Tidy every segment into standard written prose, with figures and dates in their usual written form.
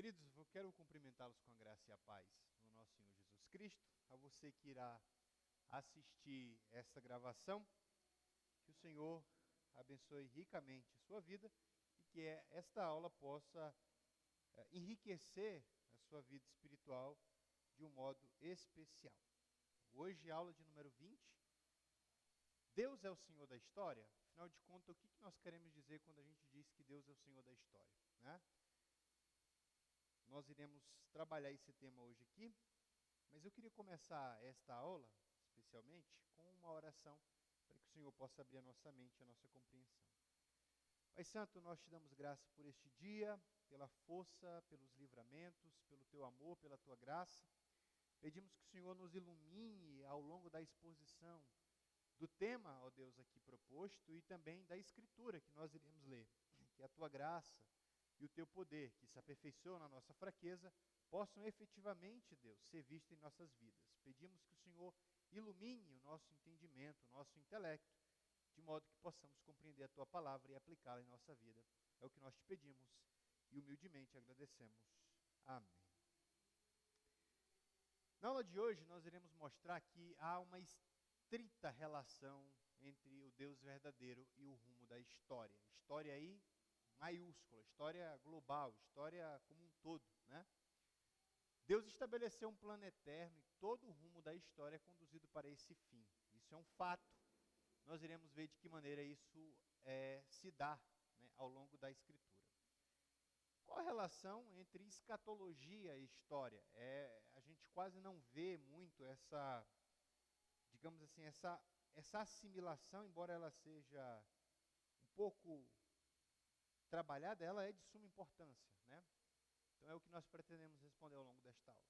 Queridos, eu quero cumprimentá-los com a graça e a paz no nosso Senhor Jesus Cristo. A você que irá assistir esta gravação, que o Senhor abençoe ricamente a sua vida e que esta aula possa enriquecer a sua vida espiritual de um modo especial. Hoje, aula de número 20. Deus é o Senhor da história? Afinal de contas, o que nós queremos dizer quando a gente diz que Deus é o Senhor da história, né? Nós iremos trabalhar esse tema hoje aqui, mas eu queria começar esta aula, especialmente, com uma oração, para que o Senhor possa abrir a nossa mente, a nossa compreensão. Pai Santo, nós te damos graça por este dia, pela força, pelos livramentos, pelo teu amor, pela tua graça. Pedimos que o Senhor nos ilumine ao longo da exposição do tema, ó Deus, aqui proposto, e também da escritura que nós iremos ler. Que a tua graça e o teu poder, que se aperfeiçoa na nossa fraqueza, possam efetivamente, Deus, ser vistos em nossas vidas. Pedimos que o Senhor ilumine o nosso entendimento, o nosso intelecto, de modo que possamos compreender a tua palavra e aplicá-la em nossa vida. É o que nós te pedimos e humildemente agradecemos. Amém. Na aula de hoje, nós iremos mostrar que há uma estrita relação entre o Deus verdadeiro e o rumo da história. História aí, maiúscula, história global, história como um todo, né? Deus estabeleceu um plano eterno e todo o rumo da história é conduzido para esse fim. Isso é um fato. Nós iremos ver de que maneira isso se dá, né, ao longo da Escritura. Qual a relação entre escatologia e história? A gente quase não vê muito essa, digamos assim, essa assimilação, embora ela seja um pouco trabalhada, ela é de suma importância, né? Então é o que nós pretendemos responder ao longo desta aula.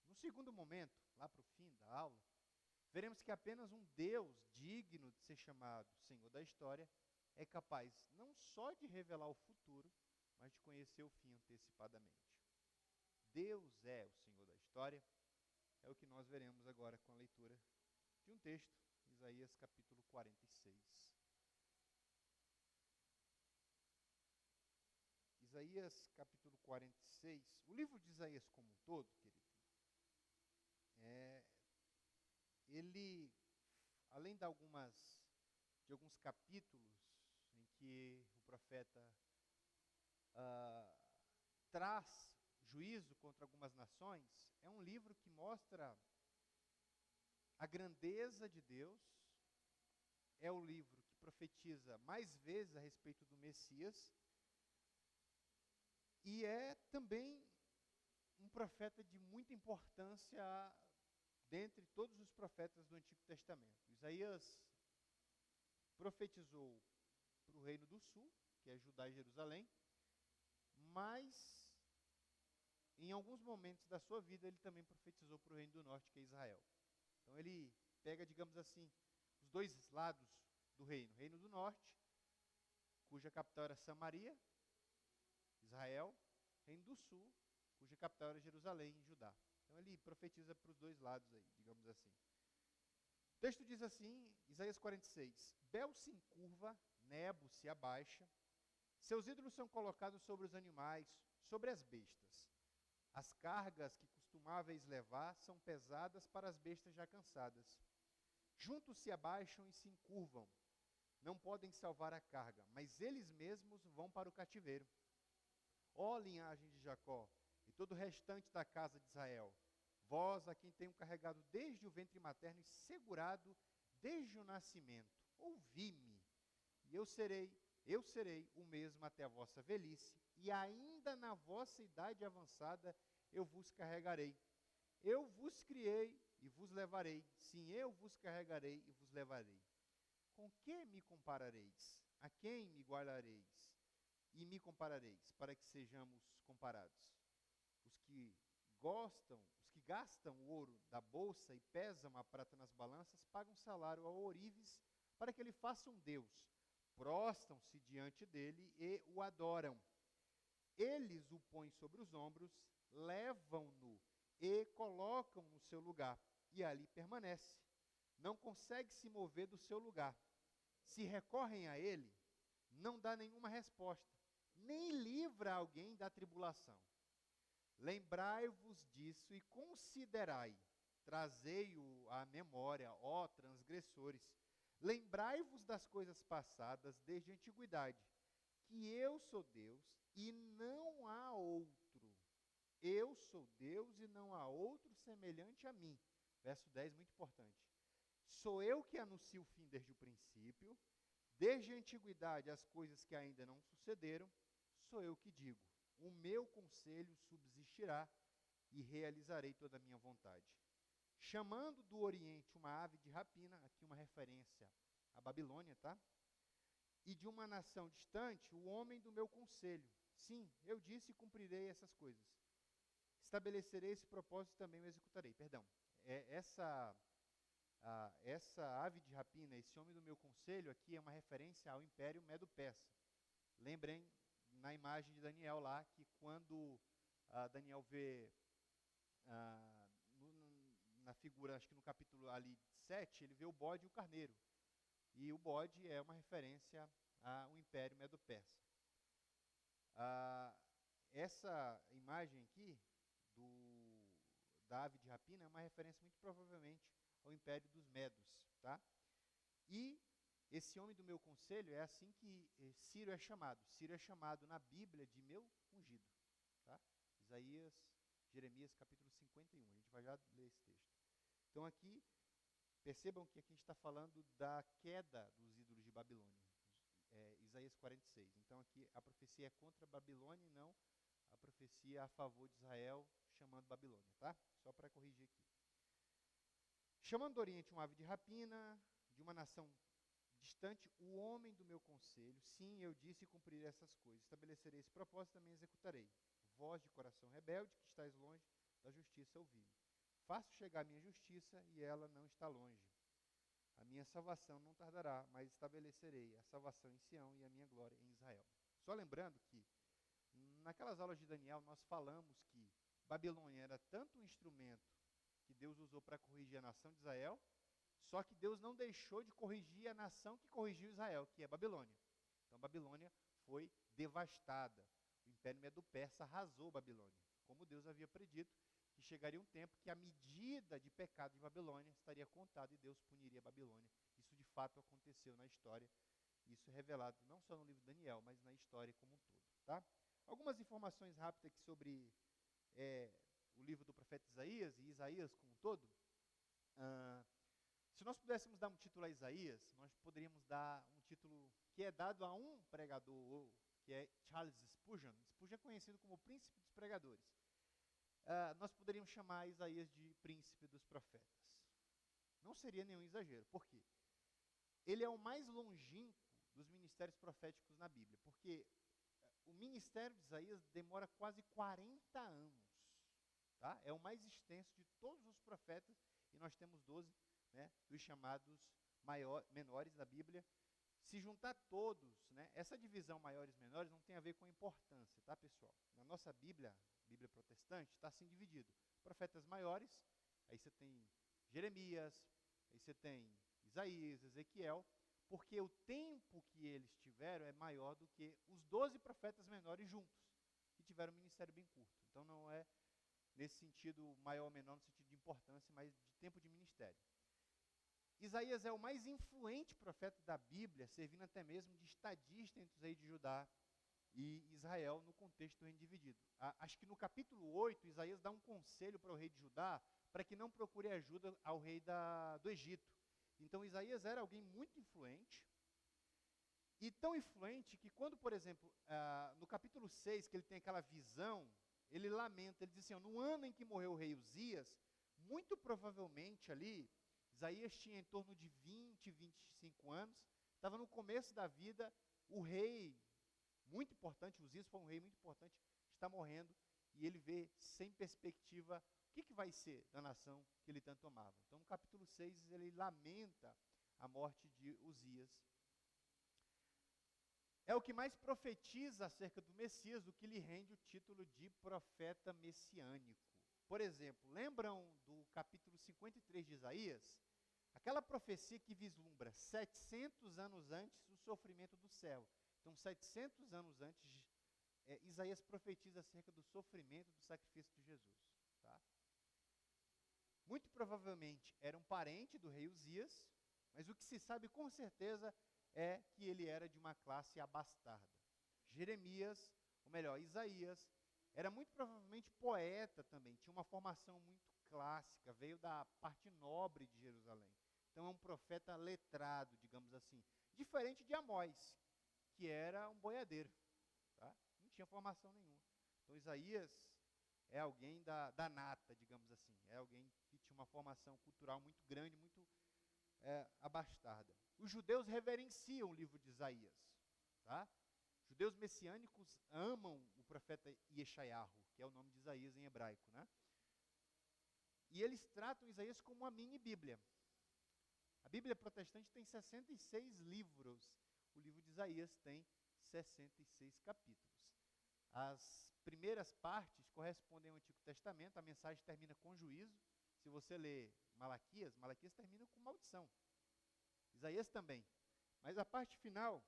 No segundo momento, lá para o fim da aula, veremos que apenas um Deus digno de ser chamado Senhor da história é capaz não só de revelar o futuro, mas de conhecer o fim antecipadamente. Deus é o Senhor da história, é o que nós veremos agora com a leitura de um texto, Isaías capítulo 46. Isaías capítulo 46, o livro de Isaías como um todo, querido, ele, além de alguns capítulos em que o profeta traz juízo contra algumas nações, é um livro que mostra a grandeza de Deus, é o livro que profetiza mais vezes a respeito do Messias, e é também um profeta de muita importância dentre todos os profetas do Antigo Testamento. Isaías profetizou para o reino do sul, que é Judá e Jerusalém, mas em alguns momentos da sua vida ele também profetizou para o reino do norte, que é Israel. Então ele pega, digamos assim, os dois lados do reino. O reino do norte, cuja capital era Samaria, Israel, reino do sul, cuja capital era Jerusalém, Judá. Então ele profetiza para os dois lados aí, digamos assim. O texto diz assim, Isaías 46, Bel se encurva, Nebo se abaixa, seus ídolos são colocados sobre os animais, sobre as bestas. As cargas que costumáveis levar são pesadas para as bestas já cansadas. Juntos se abaixam e se encurvam, não podem salvar a carga, mas eles mesmos vão para o cativeiro. Ó linhagem de Jacó, e todo o restante da casa de Israel, vós a quem tenho carregado desde o ventre materno e segurado desde o nascimento, ouvi-me, e eu serei o mesmo até a vossa velhice, e ainda na vossa idade avançada eu vos carregarei. Eu vos criei e vos levarei, sim, eu vos carregarei e vos levarei. Com que me comparareis? A quem me guardareis? E me comparareis, para que sejamos comparados. Os que gastam o ouro da bolsa e pesam a prata nas balanças, pagam salário ao ourives, para que ele faça um Deus. Prostam-se diante dele e o adoram. Eles o põem sobre os ombros, levam-no e colocam no seu lugar, e ali permanece. Não consegue se mover do seu lugar. Se recorrem a ele, não dá nenhuma resposta, nem livra alguém da tribulação. Lembrai-vos disso e considerai, trazei-o à memória, ó transgressores. Lembrai-vos das coisas passadas desde a antiguidade, que eu sou Deus e não há outro. Eu sou Deus e não há outro semelhante a mim. Verso 10, muito importante. Sou eu que anuncio o fim desde o princípio, desde a antiguidade as coisas que ainda não sucederam, sou eu que digo. O meu conselho subsistirá e realizarei toda a minha vontade. Chamando do Oriente uma ave de rapina, aqui uma referência à Babilônia, tá? E de uma nação distante, o homem do meu conselho. Sim, eu disse e cumprirei essas coisas. Estabelecerei esse propósito e também o executarei. Perdão, essa ave de rapina, esse homem do meu conselho, aqui é uma referência ao Império Medo-Persa. Lembrem na imagem de Daniel lá, que quando Daniel vê na figura, acho que no capítulo ali 7, ele vê o bode e o carneiro. E o bode é uma referência ao Império Medo-Persa. Essa imagem aqui da ave de rapina é uma referência muito provavelmente ao Império dos Medos, tá? E esse homem do meu conselho é assim que Ciro é chamado. Ciro é chamado na Bíblia de meu ungido, tá? Isaías, Jeremias, capítulo 51. A gente vai já ler esse texto. Então aqui, percebam que aqui a gente está falando da queda dos ídolos de Babilônia. Isaías 46. Então aqui a profecia é contra a Babilônia e não a profecia a favor de Israel, chamando Babilônia, tá? Só para corrigir aqui. Chamando do Oriente uma ave de rapina, de uma nação distante, o homem do meu conselho, sim, eu disse e cumprirei essas coisas. Estabelecerei esse propósito e também executarei. Vós de coração rebelde, que estáis longe da justiça, ouvi-me. Faço chegar a minha justiça e ela não está longe. A minha salvação não tardará, mas estabelecerei a salvação em Sião e a minha glória em Israel. Só lembrando que, naquelas aulas de Daniel, nós falamos que Babilônia era tanto um instrumento que Deus usou para corrigir a nação de Israel, só que Deus não deixou de corrigir a nação que corrigiu Israel, que é Babilônia. Então, Babilônia foi devastada. O Império Medo-Persa arrasou Babilônia, como Deus havia predito, que chegaria um tempo que a medida de pecado de Babilônia estaria contada e Deus puniria a Babilônia. Isso de fato aconteceu na história. Isso é revelado não só no livro de Daniel, mas na história como um todo. Tá? Algumas informações rápidas aqui sobre o livro do profeta Isaías e Isaías como um todo. Se nós pudéssemos dar um título a Isaías, nós poderíamos dar um título que é dado a um pregador, que é Charles Spurgeon. Spurgeon é conhecido como o príncipe dos pregadores. Nós poderíamos chamar Isaías de príncipe dos profetas. Não seria nenhum exagero. Por quê? Ele é o mais longínquo dos ministérios proféticos na Bíblia, porque o ministério de Isaías demora quase 40 anos. Tá? É o mais extenso de todos os profetas, e nós temos 12, né, dos chamados menores da Bíblia. Se juntar todos, né, essa divisão maiores e menores não tem a ver com a importância, tá, pessoal? Na nossa Bíblia protestante, está assim dividido. Profetas maiores, aí você tem Jeremias, aí você tem Isaías, Ezequiel, porque o tempo que eles tiveram é maior do que os 12 profetas menores juntos, que tiveram um ministério bem curto. Então não é nesse sentido maior ou menor, no sentido de importância, mas de tempo de ministério. Isaías é o mais influente profeta da Bíblia, servindo até mesmo de estadista entre os reis de Judá e Israel no contexto do reino dividido. Acho que no capítulo 8, Isaías dá um conselho para o rei de Judá, para que não procure ajuda ao rei do Egito. Então Isaías era alguém muito influente, e tão influente que quando, por exemplo, no capítulo 6, que ele tem aquela visão, ele lamenta, ele diz assim, no ano em que morreu o rei Uzias, muito provavelmente ali, Isaías tinha em torno de 20, 25 anos, estava no começo da vida, o rei, muito importante, Uzias foi um rei muito importante, está morrendo, e ele vê sem perspectiva o que vai ser da nação que ele tanto amava. Então, no capítulo 6, ele lamenta a morte de Uzias. É o que mais profetiza acerca do Messias, o que lhe rende o título de profeta messiânico. Por exemplo, lembram do capítulo 53 de Isaías? Aquela profecia que vislumbra 700 anos antes o sofrimento do servo. Então, 700 anos antes, Isaías profetiza acerca do sofrimento do sacrifício de Jesus. Tá? Muito provavelmente era um parente do rei Uzias, mas o que se sabe com certeza é que ele era de uma classe abastarda. Jeremias, ou melhor, Isaías, era muito provavelmente poeta também, tinha uma formação muito clássica, veio da parte nobre de Jerusalém. Então é um profeta letrado, digamos assim, diferente de Amós, que era um boiadeiro, tá? Não tinha formação nenhuma. Então Isaías é alguém da nata, digamos assim, é alguém que tinha uma formação cultural muito grande, muito abastarda. Os judeus reverenciam o livro de Isaías, tá? Judeus messiânicos amam o profeta Yeshayahu, que é o nome de Isaías em hebraico, né? E eles tratam Isaías como uma mini-bíblia. A Bíblia protestante tem 66 livros, o livro de Isaías tem 66 capítulos. As primeiras partes correspondem ao Antigo Testamento, a mensagem termina com juízo. Se você ler Malaquias termina com maldição. Isaías também. Mas a parte final,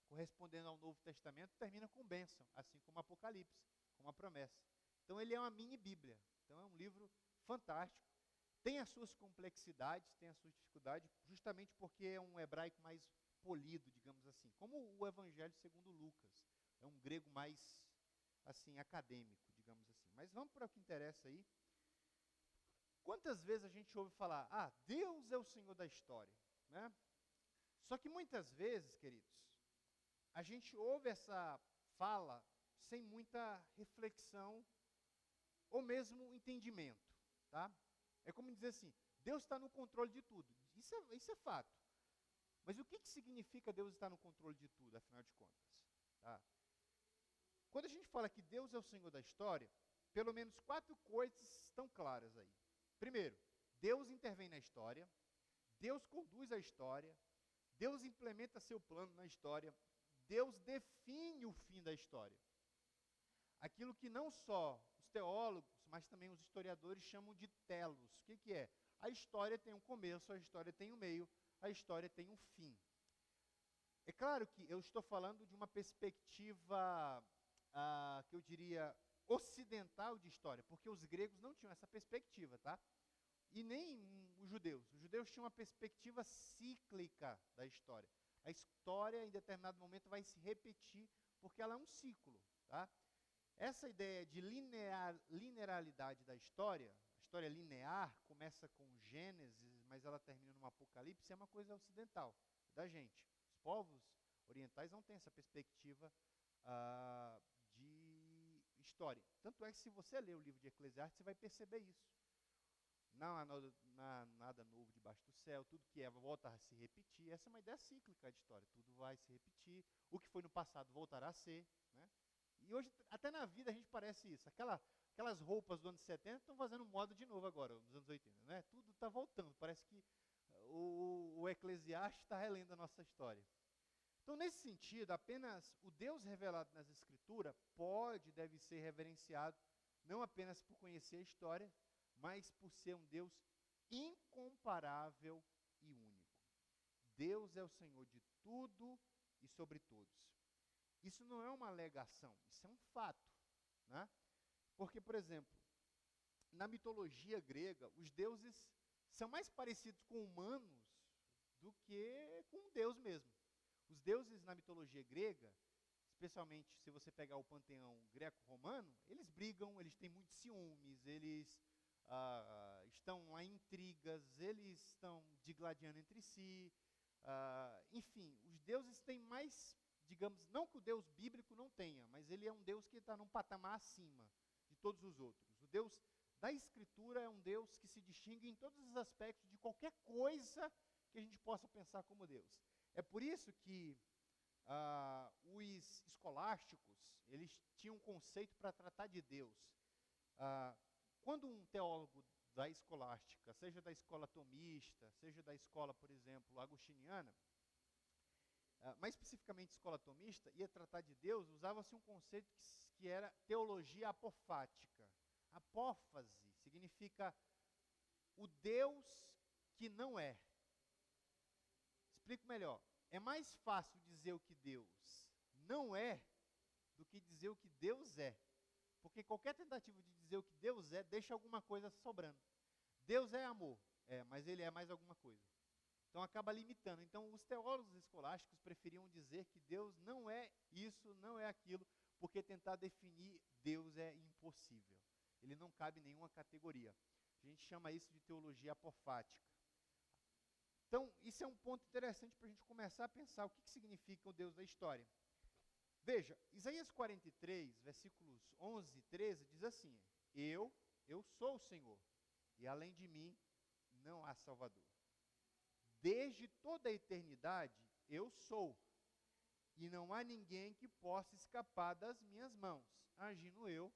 correspondendo ao Novo Testamento, termina com bênção, assim como Apocalipse, com uma promessa. Então ele é uma mini-bíblia. Então é um livro fantástico. Tem as suas complexidades, tem as suas dificuldades, justamente porque é um hebraico mais polido, digamos assim. Como o Evangelho segundo Lucas. É um grego mais, assim, acadêmico, digamos assim. Mas vamos para o que interessa aí. Quantas vezes a gente ouve falar, Deus é o Senhor da história, né? Só que muitas vezes, queridos, a gente ouve essa fala sem muita reflexão ou mesmo entendimento, tá? É como dizer assim, Deus está no controle de tudo. Isso é fato. Mas o que significa Deus estar no controle de tudo, afinal de contas? Tá? Quando a gente fala que Deus é o Senhor da história, pelo menos 4 coisas estão claras aí. Primeiro, Deus intervém na história, Deus conduz a história, Deus implementa seu plano na história, Deus define o fim da história. Aquilo que não só os teólogos, mas também os historiadores chamam de telos. O que é? A história tem um começo, a história tem um meio, a história tem um fim. É claro que eu estou falando de uma perspectiva, que eu diria, ocidental de história, porque os gregos não tinham essa perspectiva, tá? E nem os judeus. Os judeus tinham uma perspectiva cíclica da história. A história, em determinado momento, vai se repetir, porque ela é um ciclo, tá? Essa ideia de linearidade da história, a história linear, começa com Gênesis, mas ela termina no Apocalipse, é uma coisa ocidental, da gente. Os povos orientais não têm essa perspectiva de história. Tanto é que se você ler o livro de Eclesiastes, você vai perceber isso. Não há nada novo debaixo do céu, tudo que volta a se repetir. Essa é uma ideia cíclica de história, tudo vai se repetir. O que foi no passado voltará a ser, né? E hoje, até na vida, a gente parece isso. Aquelas roupas do ano 70 estão fazendo moda de novo agora, nos anos 80, né? Tudo está voltando, parece que o Eclesiastes está relendo a nossa história. Então, nesse sentido, apenas o Deus revelado nas Escrituras deve ser reverenciado, não apenas por conhecer a história, mas por ser um Deus incomparável e único. Deus é o Senhor de tudo e sobre todos. Isso não é uma alegação, isso é um fato, né? Porque, por exemplo, na mitologia grega, os deuses são mais parecidos com humanos do que com Deus mesmo. Os deuses na mitologia grega, especialmente se você pegar o panteão greco-romano, eles brigam, eles têm muitos ciúmes, eles estão a intrigas, eles estão digladiando entre si. Enfim, os deuses têm mais, digamos, não que o Deus bíblico não tenha, mas ele é um Deus que está num patamar acima de todos os outros. O Deus da Escritura é um Deus que se distingue em todos os aspectos de qualquer coisa que a gente possa pensar como Deus. É por isso que os escolásticos, eles tinham um conceito para tratar de Deus. Quando um teólogo da escolástica, seja da escola tomista, seja da escola, por exemplo, agostiniana, mais especificamente escola tomista, ia tratar de Deus, usava-se um conceito que era teologia apofática. Apófase significa o Deus que não é. Explico melhor. É mais fácil dizer o que Deus não é do que dizer o que Deus é. Porque qualquer tentativa de dizer o que Deus é, deixa alguma coisa sobrando. Deus é amor, mas ele é mais alguma coisa. Então acaba limitando. Então os teólogos escolásticos preferiam dizer que Deus não é isso, não é aquilo, porque tentar definir Deus é impossível. Ele não cabe em nenhuma categoria. A gente chama isso de teologia apofática. Então, isso é um ponto interessante para a gente começar a pensar o que significa o Deus da história. Veja, Isaías 43, versículos 11 e 13, diz assim: Eu sou o Senhor, e além de mim não há Salvador. Desde toda a eternidade eu sou, e não há ninguém que possa escapar das minhas mãos. Agindo eu,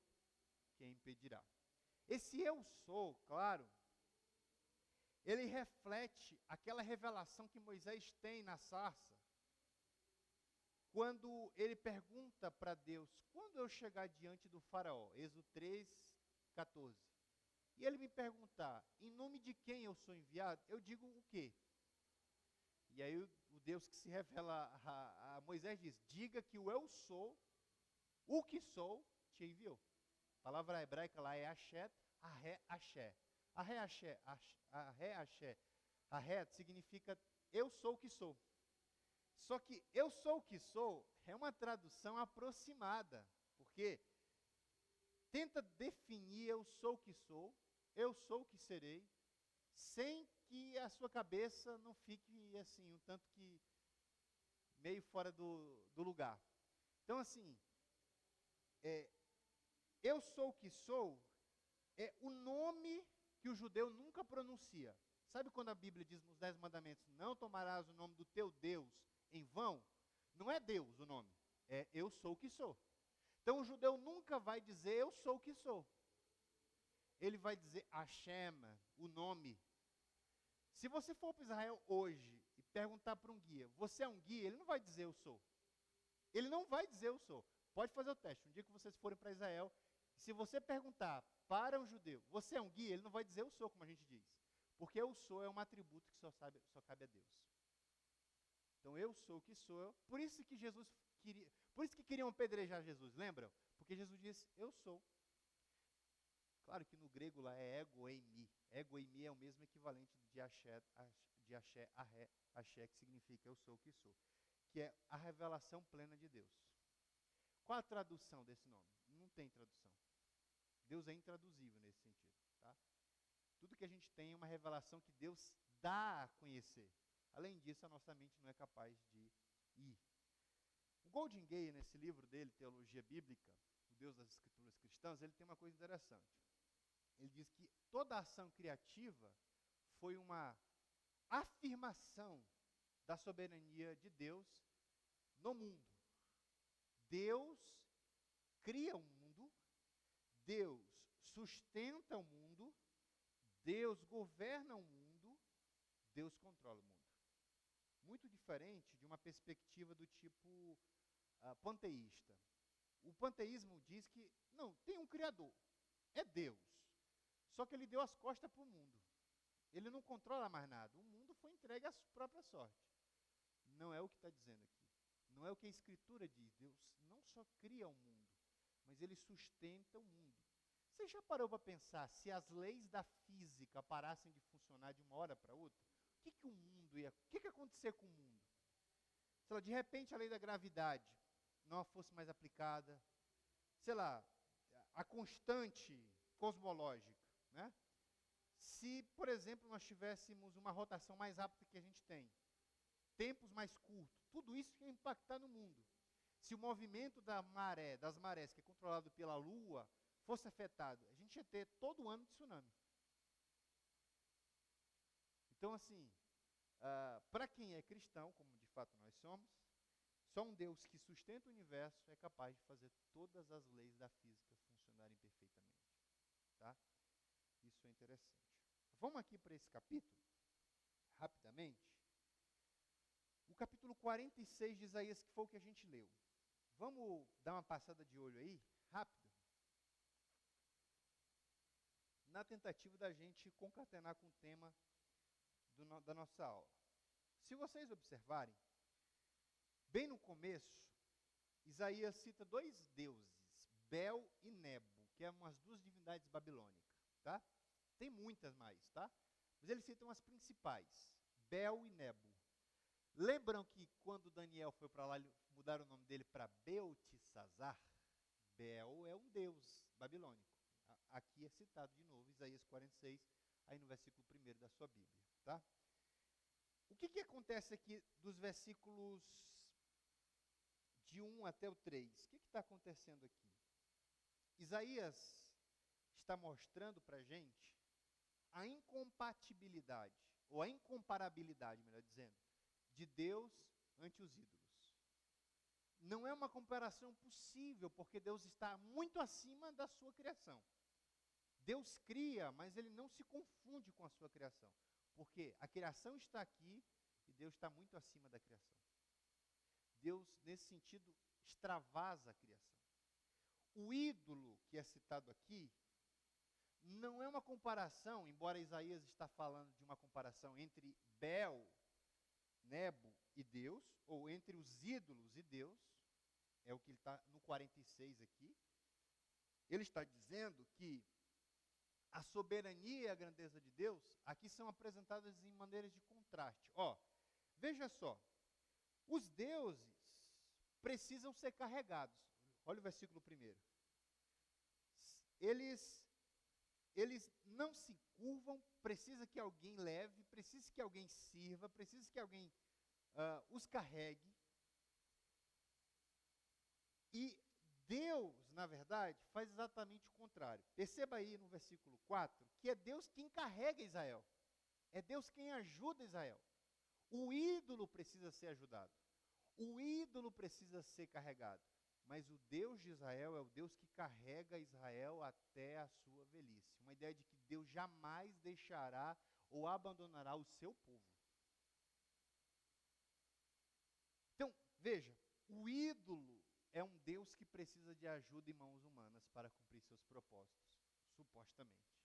quem impedirá? Esse eu sou, claro, ele reflete aquela revelação que Moisés tem na sarça, quando ele pergunta para Deus: quando eu chegar diante do faraó? Êxodo 3, 14. E ele me perguntar: em nome de quem eu sou enviado? Eu digo o quê? E aí o Deus que se revela a Moisés diz: diga que o eu sou, o que sou, te enviou. A palavra hebraica lá é Ashet, Aré, Axé. Aré, Axé, Aré, Axé. Aré significa eu sou o que sou. Só que eu sou o que sou é uma tradução aproximada, porque tenta definir eu sou o que sou, eu sou o que serei, sem que a sua cabeça não fique assim, um tanto que meio fora do lugar. Então assim, eu sou o que sou é o nome que o judeu nunca pronuncia. Sabe quando a Bíblia diz nos 10 mandamentos: não tomarás o nome do teu Deus em vão? Não é Deus o nome, é eu sou o que sou. Então o judeu nunca vai dizer eu sou o que sou. Ele vai dizer Hashem, o nome. Se você for para Israel hoje e perguntar para um guia: você é um guia? Ele não vai dizer eu sou. Ele não vai dizer eu sou. Pode fazer o teste. Um dia que vocês forem para Israel, se você perguntar para um judeu: você é um guia? Ele não vai dizer eu sou, como a gente diz. Porque eu sou é um atributo que só cabe a Deus. Então eu sou o que sou. Por isso que Jesus queria, por isso que queriam apedrejar Jesus, lembram? Porque Jesus disse: eu sou. Claro que no grego lá é ego eimi. Ego eimi é o mesmo equivalente de axé, arré, axé, que significa eu sou o que sou, que é a revelação plena de Deus. Qual a tradução desse nome? Não tem tradução. Deus é intraduzível nesse sentido, tá? Tudo que a gente tem é uma revelação que Deus dá a conhecer. Além disso, a nossa mente não é capaz de ir. O Golden Gay, nesse livro dele, Teologia Bíblica, o Deus das Escrituras Cristãs, ele tem uma coisa interessante. Ele diz que toda ação criativa foi uma afirmação da soberania de Deus no mundo. Deus cria o mundo, Deus sustenta o mundo, Deus governa o mundo, Deus controla o mundo. Muito diferente de uma perspectiva do tipo panteísta. O panteísmo diz que, não, tem um Criador, é Deus. Só que ele deu as costas para o mundo. Ele não controla mais nada. O mundo foi entregue à sua própria sorte. Não é o que está dizendo aqui. Não é o que a Escritura diz. Deus não só cria o mundo, mas ele sustenta o mundo. Você já parou para pensar, se as leis da física parassem de funcionar de uma hora para outra, o que o mundo ia... O que ia acontecer com o mundo? Sei lá, de repente a lei da gravidade não fosse mais aplicada. Sei lá, a constante cosmológica, né? Se, por exemplo, nós tivéssemos uma rotação mais rápida que a gente tem, tempos mais curtos, tudo isso ia impactar no mundo. Se o movimento da maré, das marés, que é controlado pela Lua, fosse afetado, a gente ia ter todo ano de tsunami. Então, assim, para quem é cristão, como de fato nós somos, só um Deus que sustenta o universo é capaz de fazer todas as leis da física funcionarem perfeitamente. Tá? Isso é interessante. Vamos aqui para esse capítulo, rapidamente. O capítulo 46 de Isaías, que foi o que a gente leu. Vamos dar uma passada de olho aí, rápido, na tentativa da gente concatenar com o tema da nossa aula. Se vocês observarem, bem no começo, Isaías cita dois deuses, Bel e Nebo, que são umas duas divindades babilônicas, tá? Tem muitas mais, tá? Mas ele cita umas principais, Bel e Nebo. Lembram que quando Daniel foi para lá, mudaram o nome dele para Beltesazar? Bel é um deus babilônico. Aqui é citado de novo, Isaías 46, aí no versículo 1 da sua Bíblia, tá? O que acontece aqui dos versículos de 1 até o 3? O que está acontecendo aqui? Isaías está mostrando para a gente a incompatibilidade, ou a incomparabilidade, melhor dizendo, de Deus ante os ídolos. Não é uma comparação possível, porque Deus está muito acima da sua criação. Deus cria, mas ele não se confunde com a sua criação. Porque a criação está aqui e Deus está muito acima da criação. Deus, nesse sentido, extravasa a criação. O ídolo que é citado aqui não é uma comparação, embora Isaías está falando de uma comparação entre Bel, Nebo e Deus, ou entre os ídolos e Deus, é o que ele está no 46 aqui. Ele está dizendo que a soberania e a grandeza de Deus aqui são apresentadas em maneiras de contraste. Veja só, os deuses precisam ser carregados. Olha o versículo 1. Eles não se curvam, precisa que alguém leve, precisa que alguém sirva, precisa que alguém os carregue. E Deus, na verdade, faz exatamente o contrário. Perceba aí no versículo 4, que é Deus quem carrega Israel. É Deus quem ajuda Israel. O ídolo precisa ser ajudado. O ídolo precisa ser carregado. Mas o Deus de Israel é o Deus que carrega Israel até a sua velhice. Uma ideia de que Deus jamais deixará ou abandonará o seu povo. Então, veja, o ídolo é um Deus que precisa de ajuda em mãos humanas para cumprir seus propósitos, supostamente.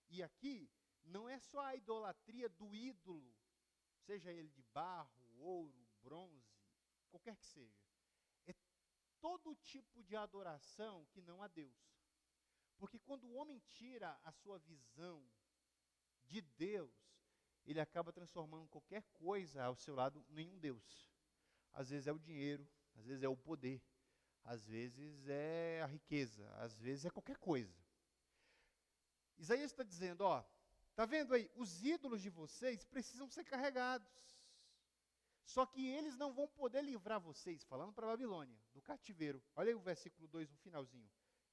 E aqui, não é só a idolatria do ídolo, seja ele de barro, ouro, bronze, qualquer que seja. É todo tipo de adoração que não a Deus. Porque quando o homem tira a sua visão de Deus, ele acaba transformando qualquer coisa ao seu lado em um Deus. Às vezes é o dinheiro, às vezes é o poder, às vezes é a riqueza, às vezes é qualquer coisa. Isaías está dizendo, está vendo aí, os ídolos de vocês precisam ser carregados. Só que eles não vão poder livrar vocês, falando para a Babilônia, do cativeiro. Olha aí o versículo 2 no finalzinho.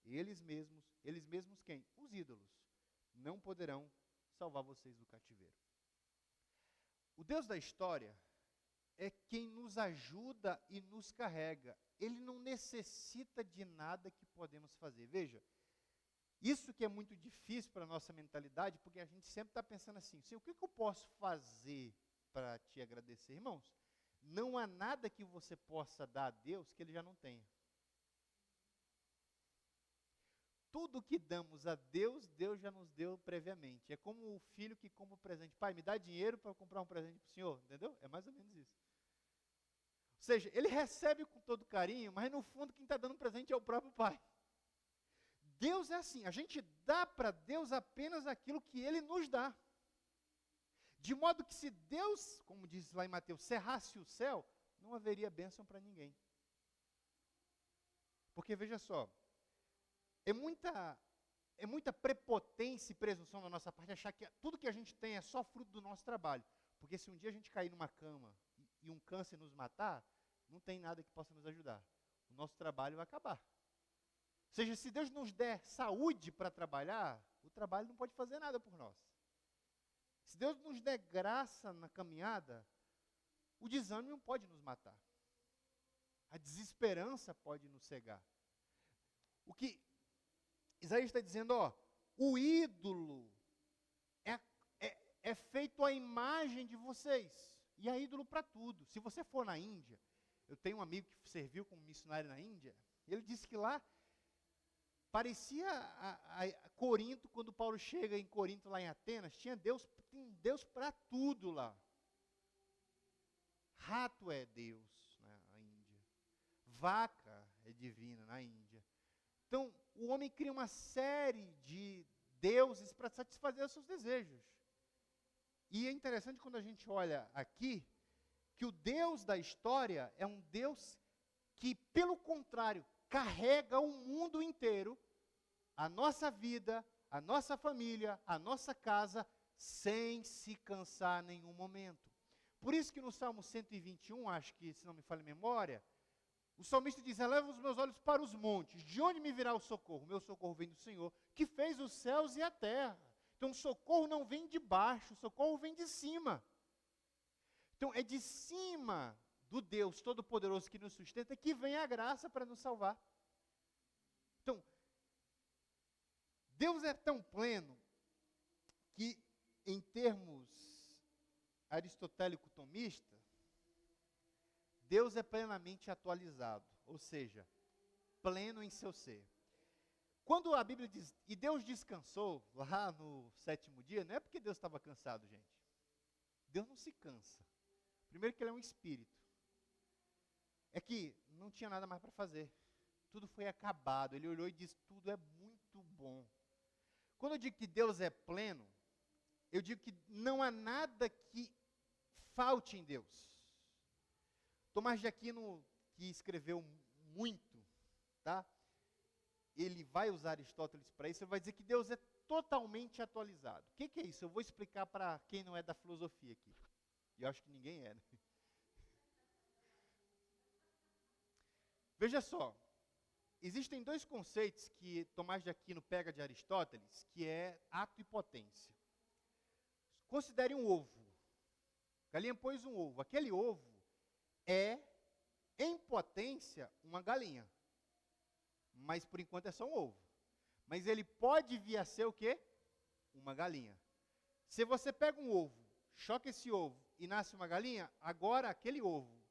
Eles mesmos quem? Os ídolos, não poderão salvar vocês do cativeiro. O Deus da história é quem nos ajuda e nos carrega. Ele não necessita de nada que podemos fazer. Veja, isso que é muito difícil para a nossa mentalidade, porque a gente sempre está pensando assim, o que eu posso fazer para te agradecer? Irmãos, não há nada que você possa dar a Deus que Ele já não tenha. Tudo que damos a Deus, Deus já nos deu previamente. É como o filho que compra um presente. Pai, me dá dinheiro para comprar um presente para o senhor, entendeu? É mais ou menos isso. Ou seja, ele recebe com todo carinho, mas no fundo quem está dando presente é o próprio pai. Deus é assim, a gente dá para Deus apenas aquilo que Ele nos dá. De modo que se Deus, como diz lá em Mateus, cerrasse o céu, não haveria bênção para ninguém. Porque veja só, é muita prepotência e presunção da nossa parte achar que tudo que a gente tem é só fruto do nosso trabalho. Porque se um dia a gente cair numa cama e um câncer nos matar, não tem nada que possa nos ajudar. O nosso trabalho vai acabar. Ou seja, se Deus nos der saúde para trabalhar, o trabalho não pode fazer nada por nós. Se Deus nos der graça na caminhada, o desânimo não pode nos matar. A desesperança pode nos cegar. O que Isaías está dizendo, o ídolo é feito à imagem de vocês. E é ídolo para tudo. Se você for na Índia, eu tenho um amigo que serviu como missionário na Índia, ele disse que lá parecia a Corinto, quando Paulo chega em Corinto, lá em Atenas, tem Deus para tudo lá. Rato é Deus na Índia. vaca é divina na Índia. Então, o homem cria uma série de deuses para satisfazer os seus desejos. E é interessante quando a gente olha aqui, que o Deus da história é um Deus que, pelo contrário, carrega o mundo inteiro, a nossa vida, a nossa família, a nossa casa, sem se cansar em nenhum momento. Por isso que no Salmo 121, acho que, se não me falha a memória, o salmista diz: eleva os meus olhos para os montes, de onde me virá o socorro? Meu socorro vem do Senhor, que fez os céus e a terra. Então, o socorro não vem de baixo, o socorro vem de cima. Então, é de cima do Deus Todo-Poderoso que nos sustenta que vem a graça para nos salvar. Então, Deus é tão pleno que, em termos aristotélico-tomistas, Deus é plenamente atualizado, ou seja, pleno em seu ser. Quando a Bíblia diz, e Deus descansou, lá no 7º dia, não é porque Deus estava cansado, gente. Deus não se cansa. Primeiro que Ele é um espírito. É que não tinha nada mais para fazer. Tudo foi acabado. Ele olhou e disse, tudo é muito bom. Quando eu digo que Deus é pleno, eu digo que não há nada que falte em Deus. Tomás de Aquino, que escreveu muito, tá? Ele vai usar Aristóteles para isso, ele vai dizer que Deus é totalmente atualizado. O que é isso? Eu vou explicar para quem não é da filosofia aqui. E eu acho que ninguém é, né? Veja só, existem dois conceitos que Tomás de Aquino pega de Aristóteles, que é ato e potência. Considere um ovo. Galinha pôs um ovo. Aquele ovo é, em potência, uma galinha. Mas, por enquanto, é só um ovo. Mas ele pode vir a ser o quê? Uma galinha. Se você pega um ovo, choca esse ovo e nasce uma galinha, agora aquele ovo,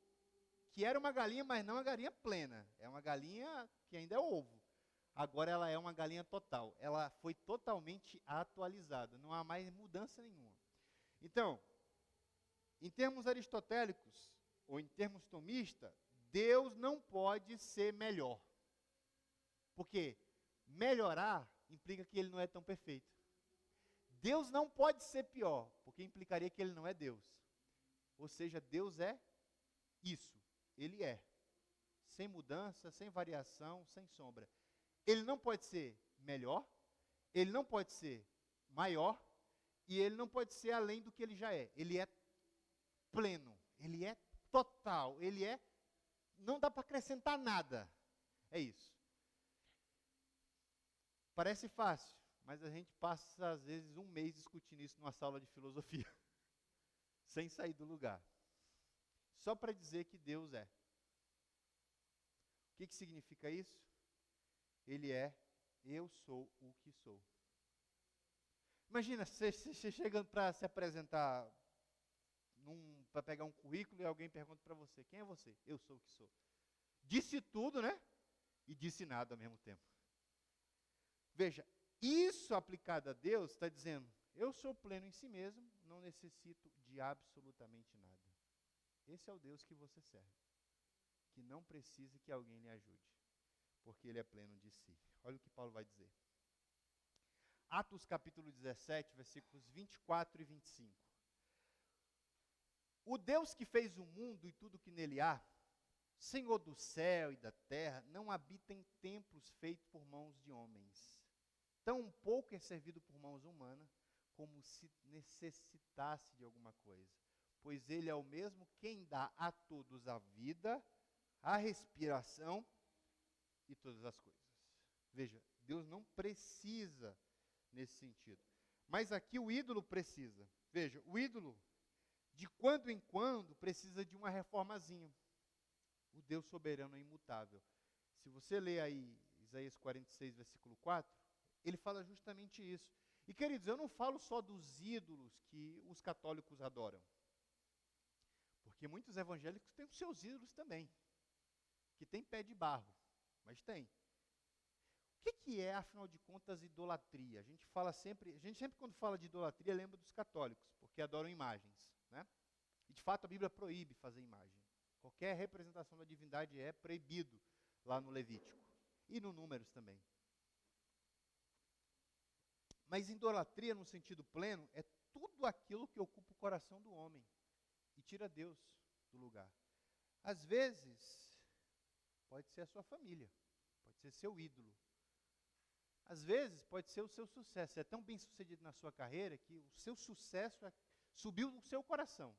que era uma galinha, mas não uma galinha plena, é uma galinha que ainda é ovo. Agora ela é uma galinha total. Ela foi totalmente atualizada. Não há mais mudança nenhuma. Então, em termos aristotélicos, ou em termos tomistas, Deus não pode ser melhor. Porque melhorar implica que Ele não é tão perfeito. Deus não pode ser pior, porque implicaria que Ele não é Deus. Ou seja, Deus é isso. Ele é. Sem mudança, sem variação, sem sombra. Ele não pode ser melhor, Ele não pode ser maior, e Ele não pode ser além do que Ele já é. Ele é pleno, Ele é total, Ele é... Não dá para acrescentar nada. É isso. Parece fácil, mas a gente passa, às vezes, um mês discutindo isso numa sala de filosofia, sem sair do lugar. Só para dizer que Deus é. O que significa isso? Ele é, eu sou o que sou. Imagina, você chegando para se apresentar, para pegar um currículo e alguém pergunta para você, quem é você? Eu sou o que sou. Disse tudo, né? E disse nada ao mesmo tempo. Veja, isso aplicado a Deus está dizendo, eu sou pleno em si mesmo, não necessito de absolutamente nada. Esse é o Deus que você serve, que não precisa que alguém lhe ajude, porque Ele é pleno de si. Olha o que Paulo vai dizer. Atos capítulo 17, versículos 24 e 25. O Deus que fez o mundo e tudo que nele há, Senhor do céu e da terra, não habita em templos feitos por mãos de homens. Tão pouco é servido por mãos humanas, como se necessitasse de alguma coisa. Pois Ele é o mesmo quem dá a todos a vida, a respiração e todas as coisas. Veja, Deus não precisa nesse sentido. Mas aqui o ídolo precisa. Veja, o ídolo, de quando em quando, precisa de uma reformazinha. O Deus soberano é imutável. Se você ler aí Isaías 46, versículo 4, ele fala justamente isso. E, queridos, eu não falo só dos ídolos que os católicos adoram. Porque muitos evangélicos têm os seus ídolos também. Que tem pé de barro, mas tem. O que é, afinal de contas, idolatria? A gente sempre quando fala de idolatria, lembra dos católicos, porque adoram imagens, né? E, de fato, a Bíblia proíbe fazer imagem. Qualquer representação da divindade é proibido lá no Levítico. E no Números também. Mas idolatria, no sentido pleno, é tudo aquilo que ocupa o coração do homem e tira Deus do lugar. Às vezes, pode ser a sua família, pode ser seu ídolo. Às vezes, pode ser o seu sucesso. Você é tão bem sucedido na sua carreira que o seu sucesso subiu no seu coração.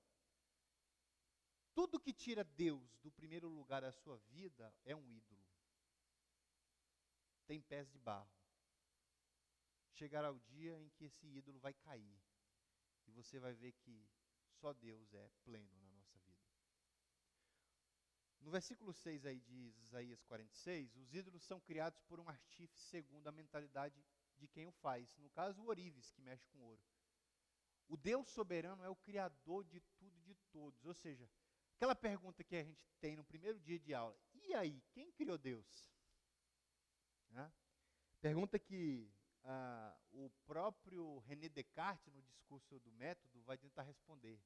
Tudo que tira Deus do primeiro lugar da sua vida é um ídolo. Tem pés de barro. Chegará o dia em que esse ídolo vai cair. E você vai ver que só Deus é pleno na nossa vida. No versículo 6 aí de Isaías 46, os ídolos são criados por um artífice segundo a mentalidade de quem o faz. No caso, o ourives, que mexe com ouro. O Deus soberano é o criador de tudo e de todos. Ou seja, aquela pergunta que a gente tem no primeiro dia de aula. E aí, quem criou Deus? Pergunta que o próprio René Descartes, no discurso do método, vai tentar responder.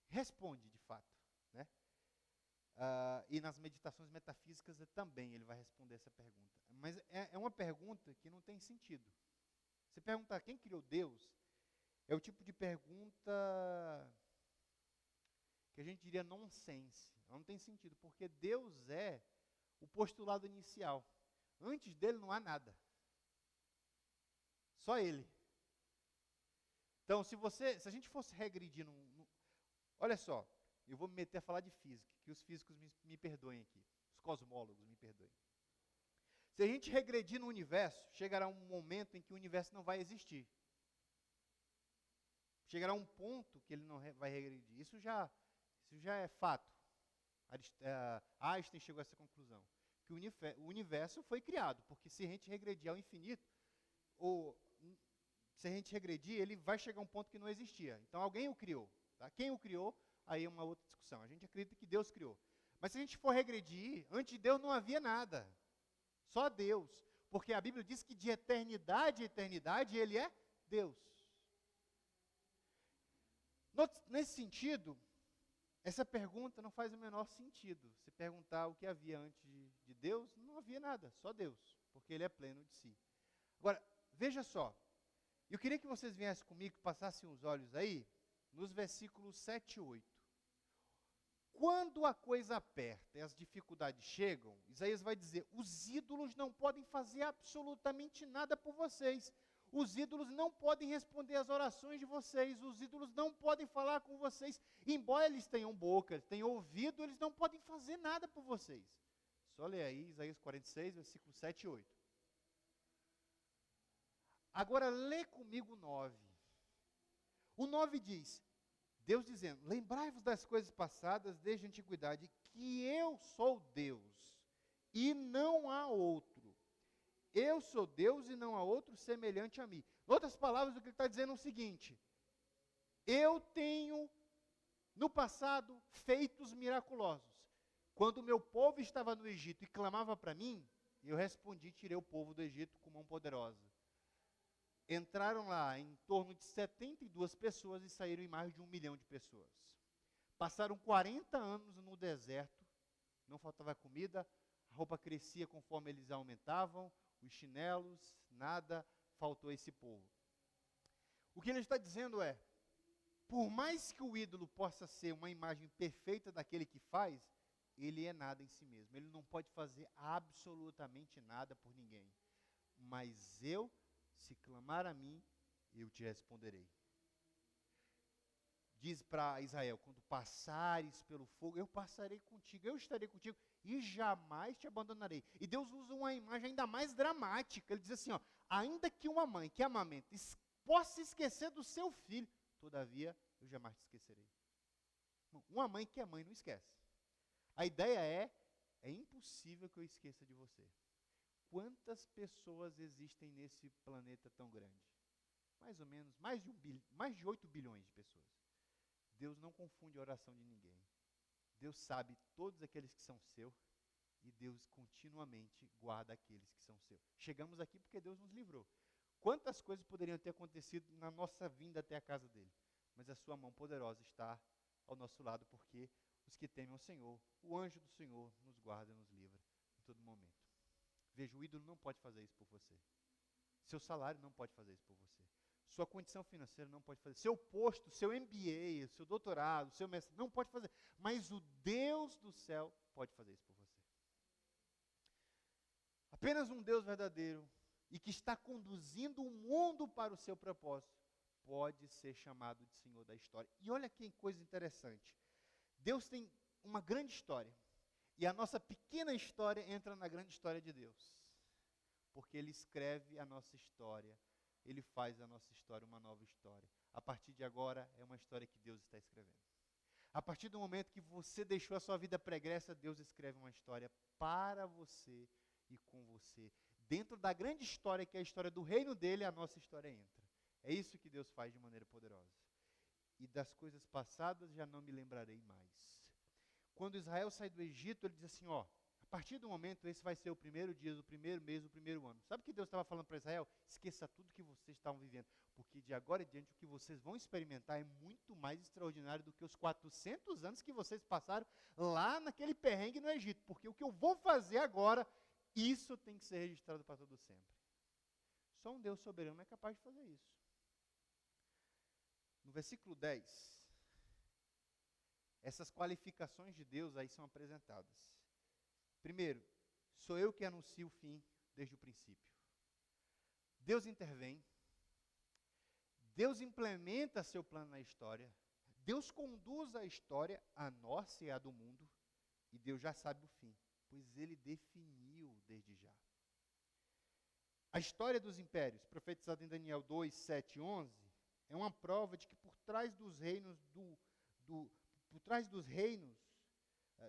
Responde, de fato. Né? E nas meditações metafísicas também ele vai responder essa pergunta. Mas é uma pergunta que não tem sentido. Você perguntar quem criou Deus, é o tipo de pergunta que a gente diria nonsense. Ela não tem sentido, porque Deus é o postulado inicial. Antes dele não há nada. Só ele. Então, se a gente fosse regredir olha só, eu vou me meter a falar de física, que os físicos me perdoem aqui, os cosmólogos me perdoem. Se a gente regredir no universo, chegará um momento em que o universo não vai existir. Chegará um ponto que ele não vai regredir. Isso já é fato. Einstein chegou a essa conclusão. Que o universo foi criado, porque se a gente regredir ao infinito, se a gente regredir, ele vai chegar a um ponto que não existia. Então alguém o criou. Tá? Quem o criou, aí é uma outra discussão. A gente acredita que Deus criou. Mas se a gente for regredir, antes de Deus não havia nada. Só Deus. Porque a Bíblia diz que de eternidade a eternidade ele é Deus. Nesse sentido, essa pergunta não faz o menor sentido. Se perguntar o que havia antes de Deus, não havia nada, só Deus, porque ele é pleno de si. Agora, veja só, eu queria que vocês viessem comigo, passassem os olhos aí, nos versículos 7 e 8. Quando a coisa aperta e as dificuldades chegam, Isaías vai dizer, os ídolos não podem fazer absolutamente nada por vocês. Os ídolos não podem responder às orações de vocês. Os ídolos não podem falar com vocês. Embora eles tenham boca, tenham ouvido, eles não podem fazer nada por vocês. Só lê aí Isaías 46, versículos 7 e 8. Agora lê comigo o 9. O 9 diz, Deus dizendo, lembrai-vos das coisas passadas desde a antiguidade, que eu sou Deus e não há outro. Eu sou Deus e não há outro semelhante a mim. Em outras palavras, o que ele está dizendo é o seguinte, eu tenho, no passado, feitos miraculosos. Quando o meu povo estava no Egito e clamava para mim, eu respondi, tirei o povo do Egito com mão poderosa. Entraram lá em torno de 72 pessoas e saíram em mais de 1 milhão de pessoas. Passaram 40 anos no deserto, não faltava comida, a roupa crescia conforme eles aumentavam, os chinelos, nada, faltou a esse povo. O que ele está dizendo é, por mais que o ídolo possa ser uma imagem perfeita daquele que faz, ele é nada em si mesmo. Ele não pode fazer absolutamente nada por ninguém. Mas eu, se clamar a mim, eu te responderei. Diz para Israel, quando passares pelo fogo, eu passarei contigo, eu estarei contigo e jamais te abandonarei. E Deus usa uma imagem ainda mais dramática. Ele diz assim, ó, ainda que uma mãe que amamenta possa esquecer do seu filho, todavia eu jamais te esquecerei. Uma mãe que é mãe não esquece. A ideia é impossível que eu esqueça de você. Quantas pessoas existem nesse planeta tão grande? Mais ou menos, mais de 8 bilhões de pessoas. Deus não confunde a oração de ninguém. Deus sabe todos aqueles que são seus e Deus continuamente guarda aqueles que são seus. Chegamos aqui porque Deus nos livrou. Quantas coisas poderiam ter acontecido na nossa vinda até a casa dele? Mas a sua mão poderosa está ao nosso lado porque os que temem ao Senhor. O anjo do Senhor nos guarda e nos livra em todo momento. Veja, o ídolo não pode fazer isso por você. Seu salário não pode fazer isso por você. Sua condição financeira não pode fazer. Seu posto, seu MBA, seu doutorado, seu mestrado, não pode fazer. Mas o Deus do céu pode fazer isso por você. Apenas um Deus verdadeiro e que está conduzindo o mundo para o seu propósito pode ser chamado de Senhor da história. E olha que coisa interessante. Deus tem uma grande história. E a nossa pequena história entra na grande história de Deus. Porque Ele escreve a nossa história. Ele faz da nossa história uma nova história. A partir de agora, é uma história que Deus está escrevendo. A partir do momento que você deixou a sua vida pregressa, Deus escreve uma história para você e com você. Dentro da grande história, que é a história do reino dele, a nossa história entra. É isso que Deus faz de maneira poderosa. E das coisas passadas já não me lembrarei mais. Quando Israel sai do Egito, ele diz assim, ó, a partir do momento, esse vai ser o primeiro dia, o primeiro mês, o primeiro ano. Sabe o que Deus estava falando para Israel? Esqueça tudo que vocês estavam vivendo, porque de agora em diante o que vocês vão experimentar é muito mais extraordinário do que os 400 anos que vocês passaram lá naquele perrengue no Egito, porque o que eu vou fazer agora, isso tem que ser registrado para todo sempre. Só um Deus soberano é capaz de fazer isso. No versículo 10, essas qualificações de Deus aí são apresentadas. Primeiro, sou eu que anuncio o fim desde o princípio. Deus intervém. Deus implementa seu plano na história. Deus conduz a história, a nossa e a do mundo. E Deus já sabe o fim, pois Ele definiu desde já. A história dos impérios, profetizada em Daniel 2, 7 e 11, é uma prova de que por trás dos reinos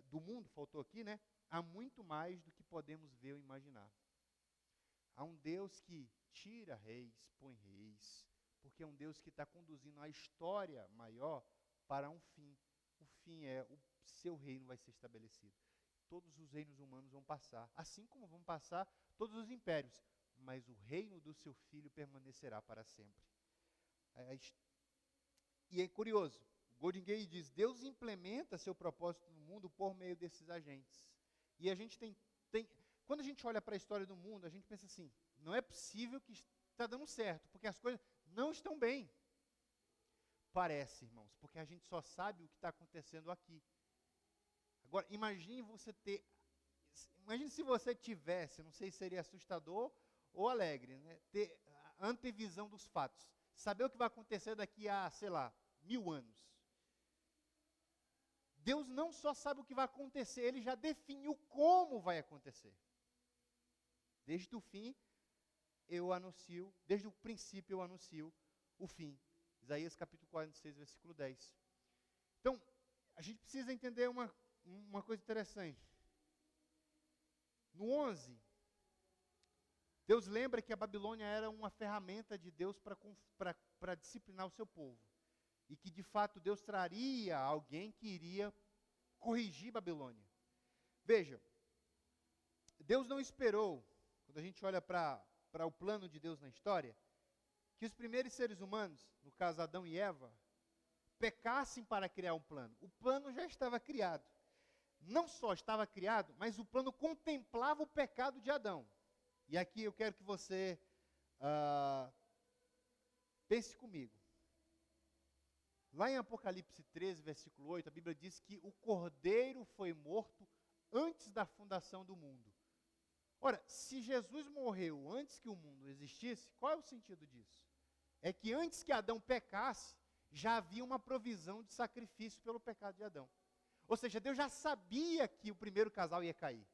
do mundo, faltou aqui, né? Há muito mais do que podemos ver ou imaginar. Há um Deus que tira reis, põe reis, porque é um Deus que está conduzindo a história maior para um fim. O fim é, o seu reino vai ser estabelecido. Todos os reinos humanos vão passar, assim como vão passar todos os impérios, mas o reino do seu filho permanecerá para sempre. E é curioso, Golden Gate diz, Deus implementa seu propósito no mundo por meio desses agentes. E a gente quando a gente olha para a história do mundo, a gente pensa assim, não é possível que está dando certo, porque as coisas não estão bem. Parece, irmãos, porque a gente só sabe o que está acontecendo aqui. Agora, imagine se você tivesse, não sei se seria assustador ou alegre, né, ter a antevisão dos fatos. Saber o que vai acontecer daqui a, 1000 anos. Deus não só sabe o que vai acontecer, Ele já definiu como vai acontecer. Desde o fim, desde o princípio eu anuncio o fim. Isaías capítulo 46, versículo 10. Então, a gente precisa entender uma coisa interessante. No 11, Deus lembra que a Babilônia era uma ferramenta de Deus para disciplinar o seu povo. E que, de fato, Deus traria alguém que iria corrigir Babilônia. Veja, Deus não esperou, quando a gente olha para o plano de Deus na história, que os primeiros seres humanos, no caso Adão e Eva, pecassem para criar um plano. O plano já estava criado. Não só estava criado, mas o plano contemplava o pecado de Adão. E aqui eu quero que você pense comigo. Lá em Apocalipse 13, versículo 8, a Bíblia diz que o cordeiro foi morto antes da fundação do mundo. Ora, se Jesus morreu antes que o mundo existisse, qual é o sentido disso? É que antes que Adão pecasse, já havia uma provisão de sacrifício pelo pecado de Adão. Ou seja, Deus já sabia que o primeiro casal ia cair.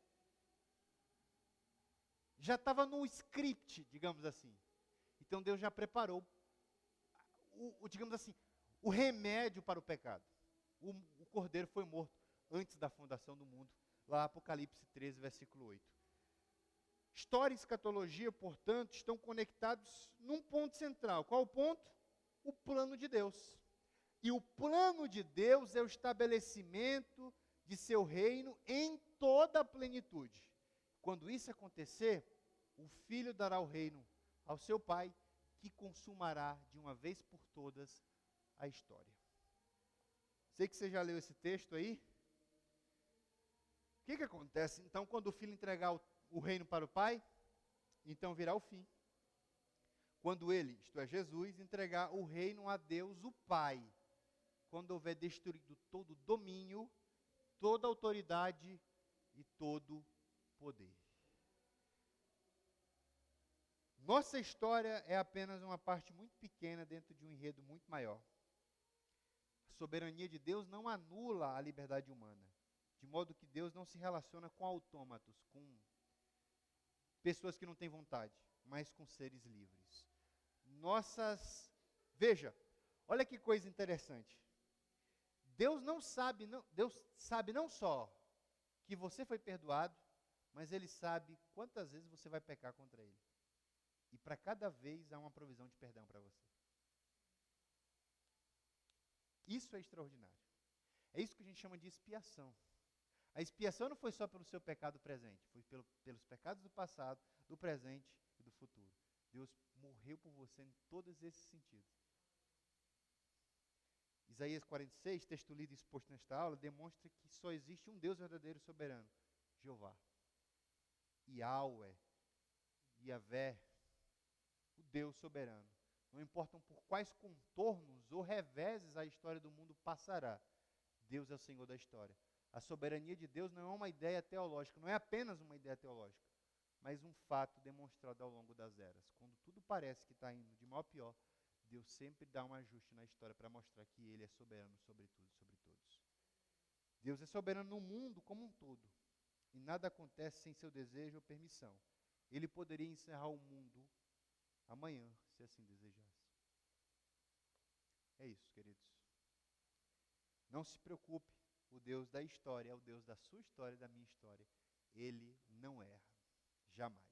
Já estava no script, digamos assim. Então Deus já preparou, digamos assim, o remédio para o pecado. O cordeiro foi morto antes da fundação do mundo, lá Apocalipse 13, versículo 8. História e escatologia, portanto, estão conectados num ponto central. Qual o ponto? O plano de Deus. E o plano de Deus é o estabelecimento de seu reino em toda a plenitude. Quando isso acontecer, o Filho dará o reino ao seu Pai, que consumará de uma vez por todas a história. Sei que você já leu esse texto aí, que acontece então quando o filho entregar o reino para o pai? Então virá o fim. Quando ele, isto é Jesus, entregar o reino a Deus, o Pai, quando houver destruído todo domínio, toda autoridade e todo poder. Nossa história é apenas uma parte muito pequena dentro de um enredo muito maior. A soberania de Deus não anula a liberdade humana, de modo que Deus não se relaciona com autômatos, com pessoas que não têm vontade, mas com seres livres. Veja, olha que coisa interessante. Deus sabe não só que você foi perdoado, mas Ele sabe quantas vezes você vai pecar contra Ele. E para cada vez há uma provisão de perdão para você. Isso é extraordinário. É isso que a gente chama de expiação. A expiação não foi só pelo seu pecado presente, foi pelos pecados do passado, do presente e do futuro. Deus morreu por você em todos esses sentidos. Isaías 46, texto lido e exposto nesta aula, demonstra que só existe um Deus verdadeiro e soberano, Jeová. Yahweh, Yahvé, o Deus soberano. Não importam por quais contornos ou reveses a história do mundo passará, Deus é o Senhor da história. A soberania de Deus não é uma ideia teológica, não é apenas uma ideia teológica, mas um fato demonstrado ao longo das eras. Quando tudo parece que está indo de mal a pior, Deus sempre dá um ajuste na história para mostrar que Ele é soberano sobre tudo e sobre todos. Deus é soberano no mundo como um todo, e nada acontece sem seu desejo ou permissão. Ele poderia encerrar o mundo amanhã, se assim desejasse. É isso, queridos. Não se preocupe, o Deus da história é o Deus da sua história e da minha história. Ele não erra, jamais.